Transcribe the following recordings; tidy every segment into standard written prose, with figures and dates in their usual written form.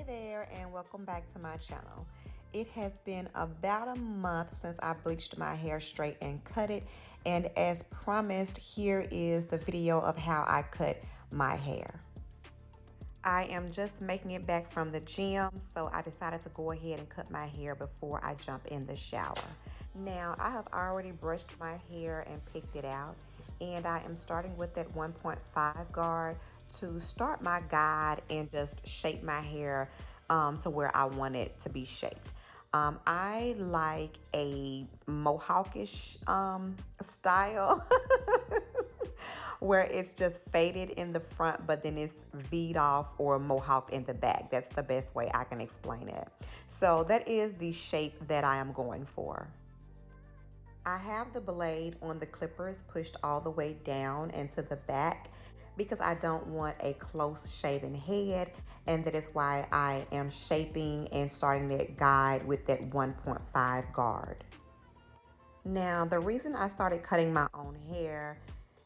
there and welcome back to my channel. It has been about a month since I bleached my hair straight and cut it, and as promised, here is the video of how I cut my hair. I am just making it back from the gym, so I decided to go ahead and cut my hair before I jump in the shower. Now, I have already brushed my hair and picked it out, and I am starting with that 1.5 guard to start my guide and just shape my hair to where I want it to be shaped. I like a mohawkish style where it's just faded in the front, but then it's V'd off or mohawk in the back. That's the best way I can explain it. So that is the shape that I am going for. I have the blade on the clippers pushed all the way down into the back because I don't want a close shaven head, and that is why I am shaping and starting that guide with that 1.5 guard. Now, the reason I started cutting my own hair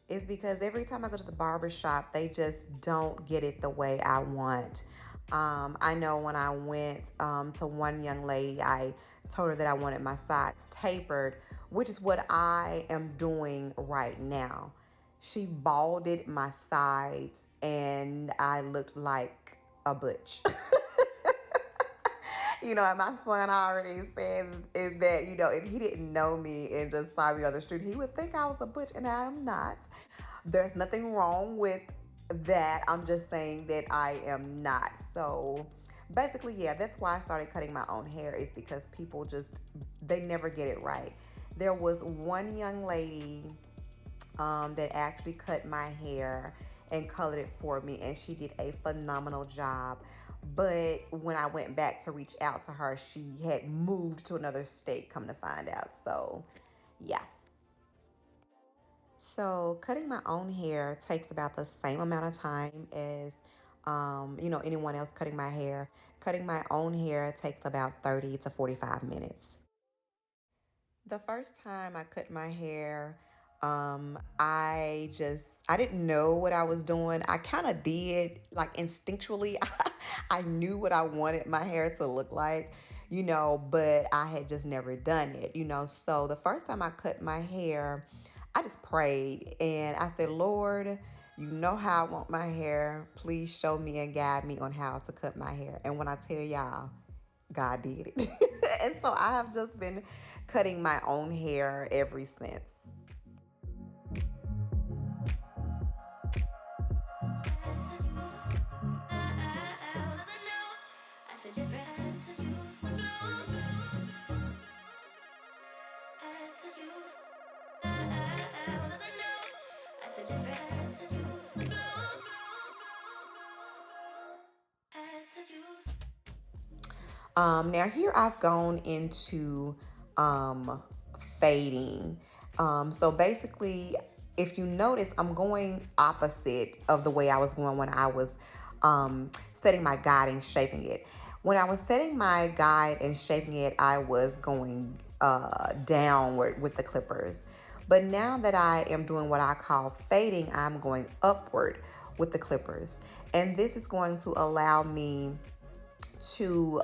is because every time I go to the barber shop, they just don't get it the way I want. I know when I went to one young lady, I told her that I wanted my sides tapered, which is what I am doing right now. She balded my sides and I looked like a butch. And my son already says is that, if he didn't know me and just saw me on the street, he would think I was a butch, and I am not. There's nothing wrong with that. I'm just saying that I am not. So basically, yeah, that's why I started cutting my own hair, is because people they never get it right. There was one young lady that actually cut my hair and colored it for me, and she did a phenomenal job. But when I went back to reach out to her, she had moved to another state, come to find out. So yeah. So cutting my own hair takes about the same amount of time as anyone else cutting my hair. Cutting my own hair takes about 30 to 45 minutes. The first time I cut my hair, I didn't know what I was doing. I kind of did, like, instinctually. I knew what I wanted my hair to look like, but I had just never done it, So the first time I cut my hair, I just prayed and I said, Lord, you know how I want my hair. Please show me and guide me on how to cut my hair. And when I tell y'all, God did it. And so I have just been cutting my own hair ever since. Now here I've gone into fading. So basically, if you notice, I'm going opposite of the way I was going when I was setting my guide and shaping it. When I was setting my guide and shaping it, I was going downward with the clippers. But now that I am doing what I call fading, I'm going upward with the clippers. And this is going to allow me to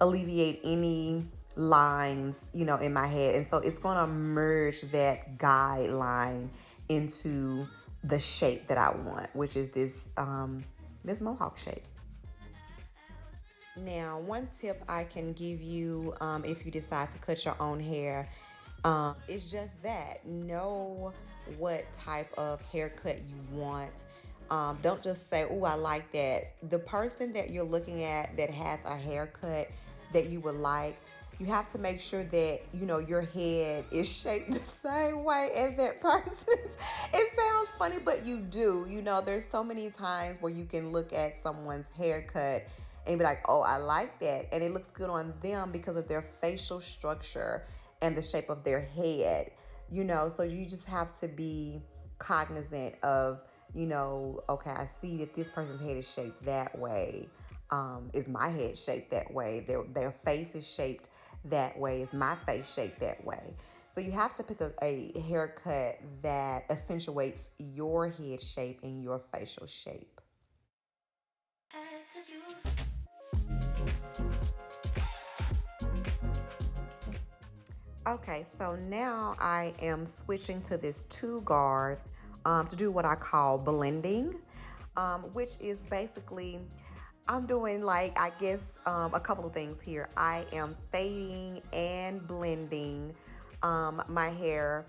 alleviate any lines, in my head. And so it's going to merge that guideline into the shape that I want, which is this mohawk shape. Now, one tip I can give you if you decide to cut your own hair is just that. Know what type of haircut you want. Don't just say, oh, I like that. The person that you're looking at that has a haircut that you would like, you have to make sure that, your head is shaped the same way as that person. It sounds funny, but you do. There's so many times where you can look at someone's haircut and be like, oh, I like that. And it looks good on them because of their facial structure and the shape of their head, So you just have to be cognizant of, okay, I see that this person's head is shaped that way. Is my head shaped that way? Their face is shaped that way. Is my face shaped that way? So you have to pick a haircut that accentuates your head shape and your facial shape. Okay, so now I am switching to this two guard to do what I call blending, which is basically I'm doing like I guess a couple of things here. I am fading and blending my hair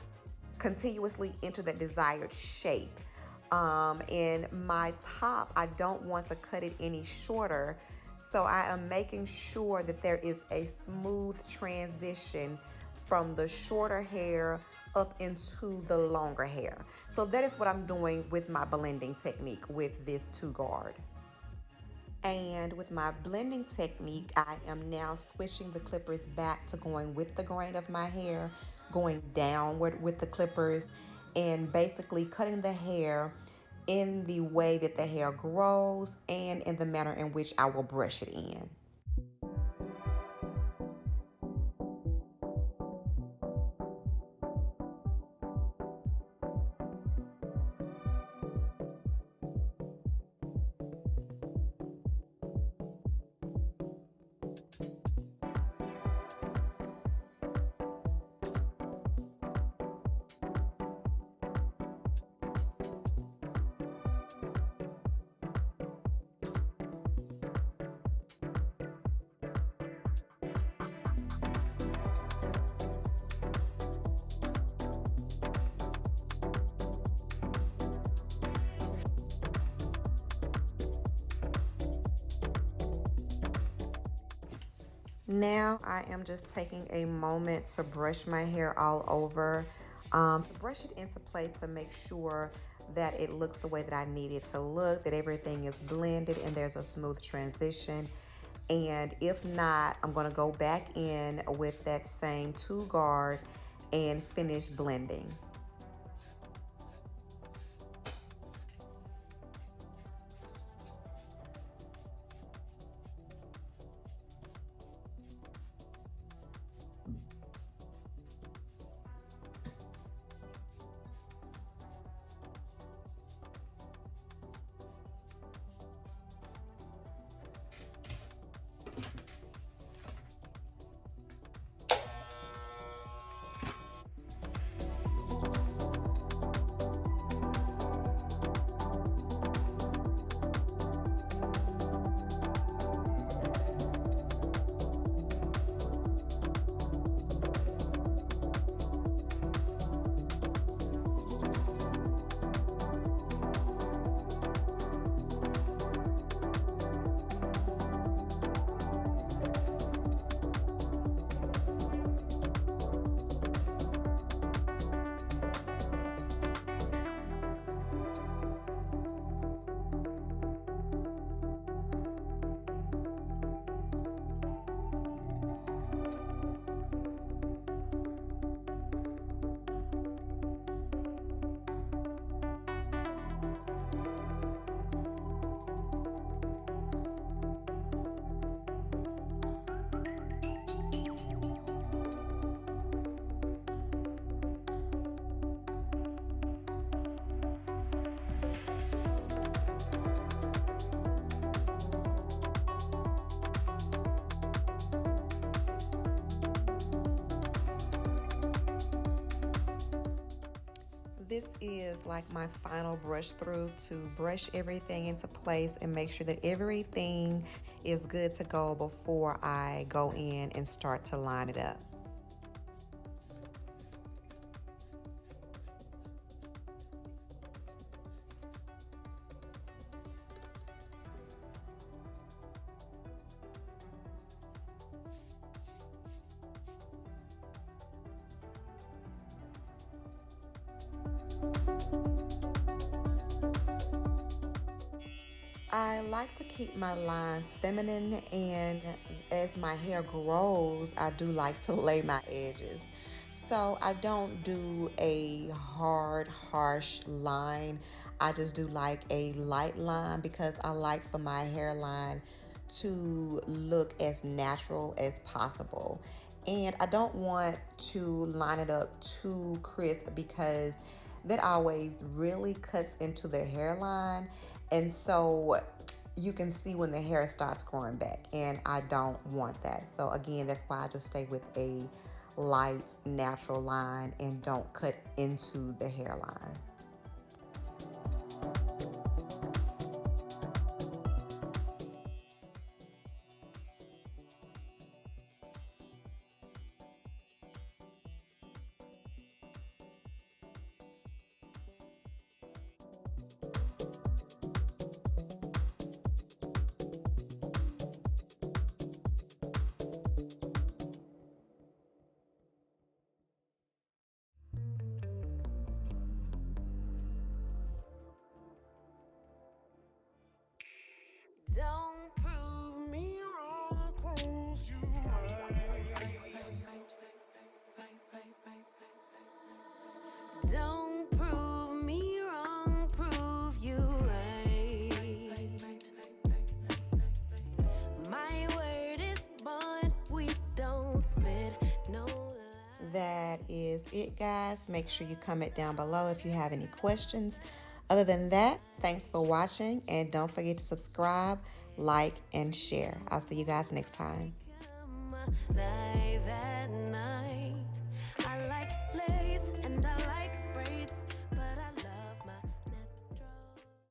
continuously into the desired shape. In my top, I don't want to cut it any shorter, so I am making sure that there is a smooth transition from the shorter hair up into the longer hair. So that is what I'm doing with my blending technique with this two guard. And with my blending technique, I am now switching the clippers back to going with the grain of my hair, going downward with the clippers, and basically cutting the hair in the way that the hair grows and in the manner in which I will brush it in. Now I am just taking a moment to brush my hair all over, to brush it into place to make sure that it looks the way that I need it to look, that everything is blended and there's a smooth transition. And if not, I'm gonna go back in with that same two guard and finish blending. This is like my final brush through to brush everything into place and make sure that everything is good to go before I go in and start to line it up. I like to keep my line feminine, and as my hair grows, I do like to lay my edges. So I don't do a hard, harsh line. I just do like a light line because I like for my hairline to look as natural as possible. And I don't want to line it up too crisp because that always really cuts into the hairline. And so you can see when the hair starts growing back, and I don't want that. So again, that's why I just stay with a light natural line and don't cut into the hairline. Don't prove me wrong, prove you right. Don't prove me wrong, prove you right. My word is bond, we don't spit no lie. That is it, guys. Make sure you comment down below if you have any questions. Other than that, thanks for watching, and don't forget to subscribe, like, and share. I'll see you guys next time. Live at night. I like lace and I like